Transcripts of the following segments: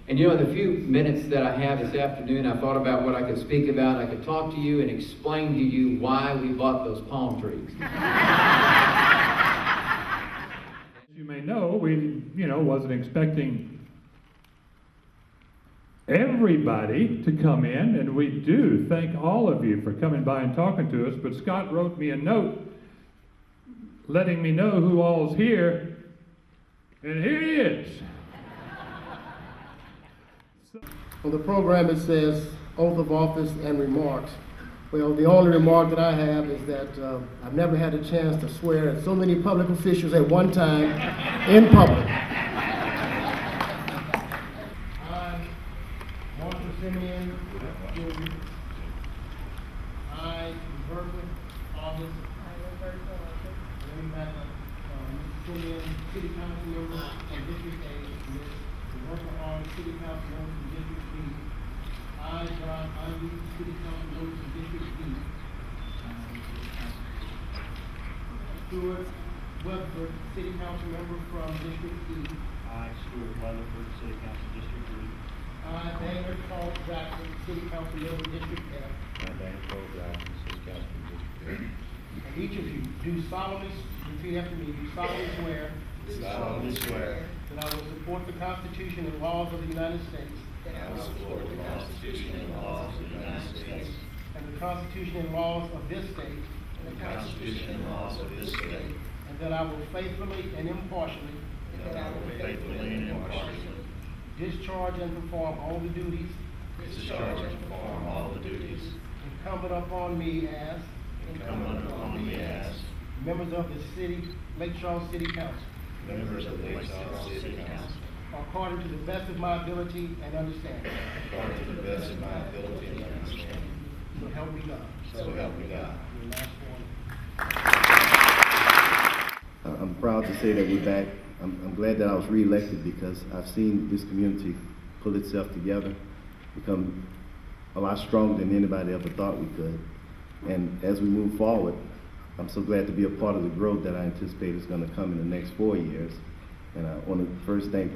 And you know, in the few minutes that I have this afternoon, I thought about what I could speak about. I could talk to you and explain to you why we bought those palm trees. You may know, we, wasn't expecting everybody to come in, and we do thank all of you for coming by and talking to us, but Scott wrote me a note letting me know who all's here, and here he is. On the program it says oath of office and remarks. Well, the only remark that I have is that I've never had a chance to swear at so many public officials at one time in public. Simien, I, Berkeley, August, Simien, City Council member from District A, Berkeley, August, City Council member from District B. I, John Ieyoub, City Council member from District B. Stuart Weatherford, City Council member from District E. I, Stuart Weatherford, City Council District E. I, Daniel Paul Jackson, City Council member, District F. I, Daniel Paul Jackson, City Council District F. And each of you do solemnly, repeat after me, do solemnly swear. Do solemnly swear. That I will support the Constitution and laws of the United States. That I will support the Constitution and laws of the United States. And the Constitution and laws of this state. And the Constitution and laws of this state. And that I will faithfully and impartially. And that I will faithfully and impartially. Discharge and perform all the duties. Discharge and perform all the duties. Incumbent upon me as. Incumbent upon me as. Members of the Lake Charles City Council. Members of the Lake Charles City Council. According to the best of my ability and understanding. According to the best of my ability and understanding. So help me God. So help me God. Your last one. I'm proud to say that we're back. I'm glad that I was re-elected because I've seen this community pull itself together, become a lot stronger than anybody ever thought we could. And as we move forward, I'm so glad to be a part of the growth that I anticipate is going to come in the next 4 years. And I want to first thank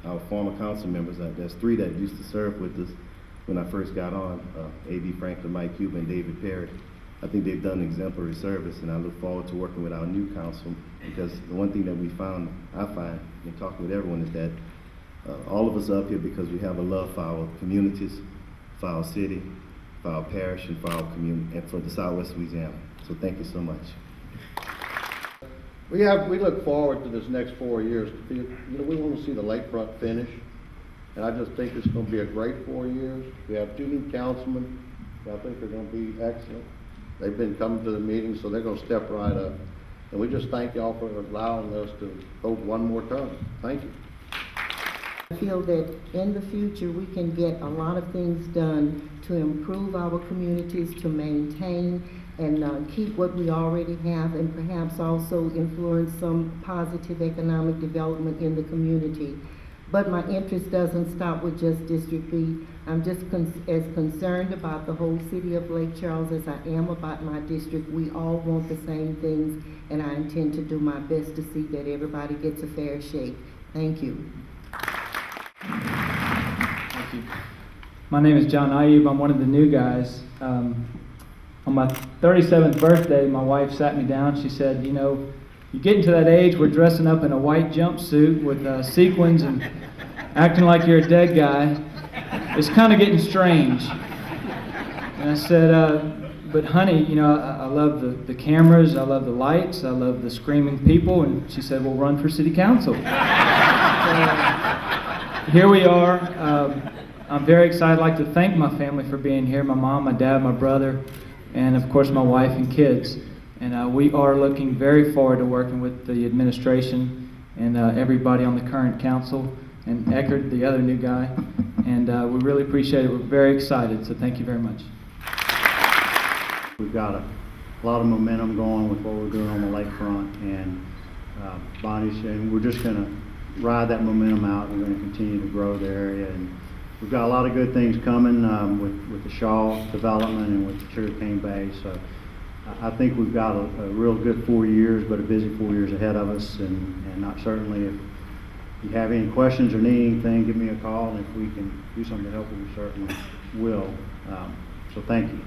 our former council members. There's 3 that used to serve with us when I first got on, A.D. Franklin, Mike Cuban, and David Perry. I think they've done exemplary service, and I look forward to working with our new council, because the one thing that I find in talking with everyone is that all of us are up here because we have a love for our communities, for our city, for our parish, and for our community, and for the Southwest Louisiana. So thank you so much. We look forward to this next 4 years. We want to see the lakefront finish, and I just think it's going to be a great 4 years. We have 2 new councilmen who I think are going to be excellent. They've been coming to the meetings, so they're going to step right up. And we just thank y'all for allowing us to hold 1 more term. Thank you. I feel that in the future we can get a lot of things done to improve our communities, to maintain and keep what we already have, and perhaps also influence some positive economic development in the community. But my interest doesn't stop with just District B. I'm just as concerned about the whole city of Lake Charles as I am about my district. We all want the same things, and I intend to do my best to see that everybody gets a fair shake. Thank you. Thank you. My name is John Ieyoub. I'm one of the new guys. On my 37th birthday, my wife sat me down. She said, you know, you get into that age where dressing up in a white jumpsuit with sequins and acting like you're a dead guy, it's kind of getting strange. And I said, but honey, you know, I love the cameras, I love the lights, I love the screaming people. And she said, well, run for city council. Here we are. I'm very excited. I'd like to thank my family for being here, my mom, my dad, my brother, and of course my wife and kids. And we are looking very forward to working with the administration and everybody on the current council, and Eckard, the other new guy. And we really appreciate it. We're very excited, so thank you very much. We've got a lot of momentum going with what we're doing on the lakefront, and Bonnie's saying we're just going to ride that momentum out. We're going to continue to grow the area, and we've got a lot of good things coming with the Shaw development and with the Sugarcane Bay. So I think we've got a real good 4 years, but a busy 4 years ahead of us, and not certainly if If you have any questions or need anything, give me a call, and if we can do something to help you, we certainly will. So thank you.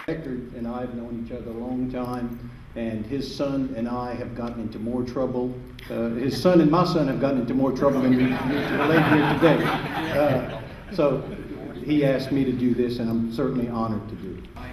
Eckard and I have known each other a long time, and his son and I have gotten into more trouble. His son and my son have gotten into more trouble than we relate here today. So he asked me to do this, and I'm certainly honored to do it. I,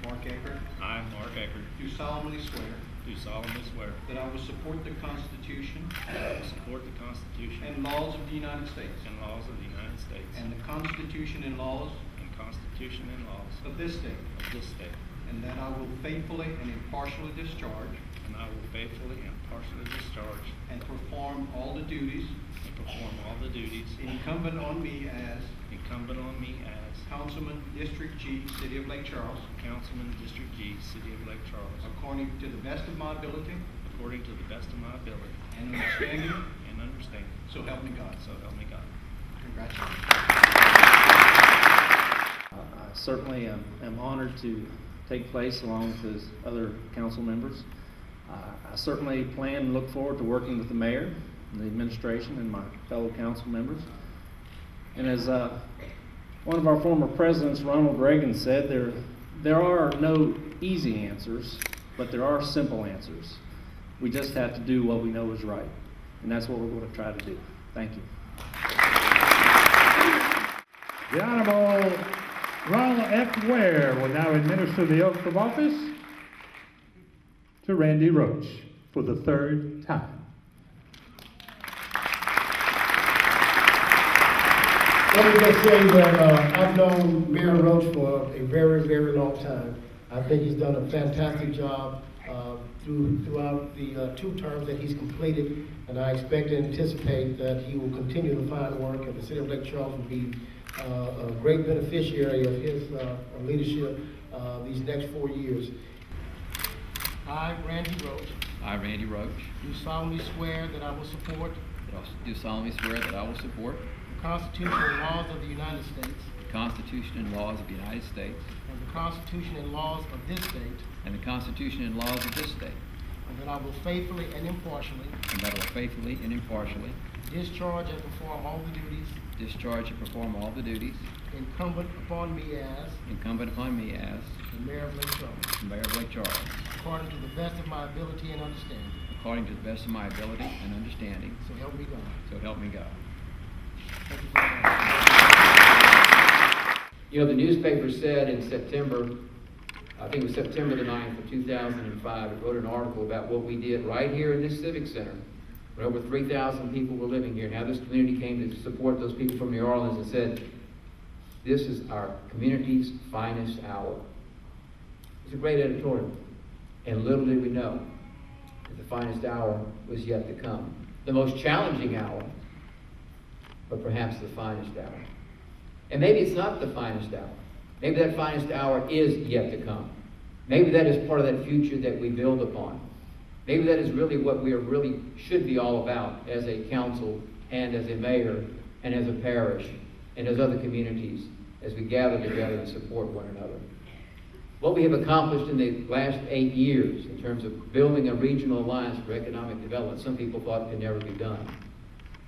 Mark Eckard. I, Mark Eckard, Do solemnly swear do solemnly swear that I will support the Constitution that I will support the Constitution and laws of the United States and laws of the United States and the Constitution and laws and Constitution and laws of this state, of this state, and that I will faithfully and impartially discharge and I will faithfully and partially discharge and perform all the duties and perform all the duties incumbent on me as incumbent on me as Councilman, District G, City of Lake Charles, Councilman, District G, City of Lake Charles, according to the best of my ability according to the best of my ability and understanding, and understanding. so help me God. So help me God. Congratulations. I certainly am honored to take place along with his other council members. I certainly plan and look forward to working with the mayor, and the administration, and my fellow council members. And as one of our former presidents, Ronald Reagan, said, there are no easy answers, but there are simple answers. We just have to do what we know is right, and that's what we're going to try to do. Thank you. The Honorable Ronald F. Ware will now administer the oath of office to Randy Roach for the third time. Let me just say that I've known Mayor Roach for a very, very long time. I think he's done a fantastic job throughout the 2 terms that he's completed, and I expect and anticipate that he will continue the fine work, and the City of Lake Charles will be a great beneficiary of his leadership these next 4 years. I, Randy Roach, I, Randy Roach, do solemnly swear that I will support do solemnly swear that I will support the Constitution and laws of the United States the Constitution and laws of the United States and the Constitution and laws of this state, and the Constitution and laws of this state, and that I will faithfully and impartially and that I will faithfully and impartially discharge and perform all the duties discharge and perform all the duties incumbent upon me as incumbent upon me as the Mayor of Lake Charles, Mayor of Lake Charles, according to the best of my ability and understanding. according to the best of my ability and understanding, So help me God. so help me God. Thank you very much. You know, the newspaper said in September, I think it was September the 9th of 2005, it wrote an article about what we did right here in this Civic Center, when over 3,000 people were living here, and how this community came to support those people from New Orleans, and said, this is our community's finest hour. It's a great editorial, and little did we know that the finest hour was yet to come. The most challenging hour, but perhaps the finest hour. And maybe it's not the finest hour. Maybe that finest hour is yet to come. Maybe that is part of that future that we build upon. Maybe that is really what we really should be all about as a council and as a mayor and as a parish and as other communities as we gather together and support one another. What we have accomplished in the last 8 years in terms of building a regional alliance for economic development, some people thought could never be done.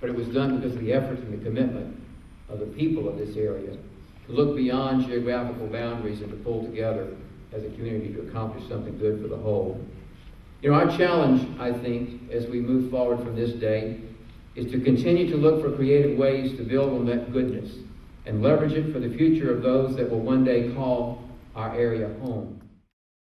But it was done because of the effort and the commitment of the people of this area to look beyond geographical boundaries and to pull together as a community to accomplish something good for the whole. You know, our challenge, I think, as we move forward from this day, is to continue to look for creative ways to build on that goodness and leverage it for the future of those that will one day call our area home.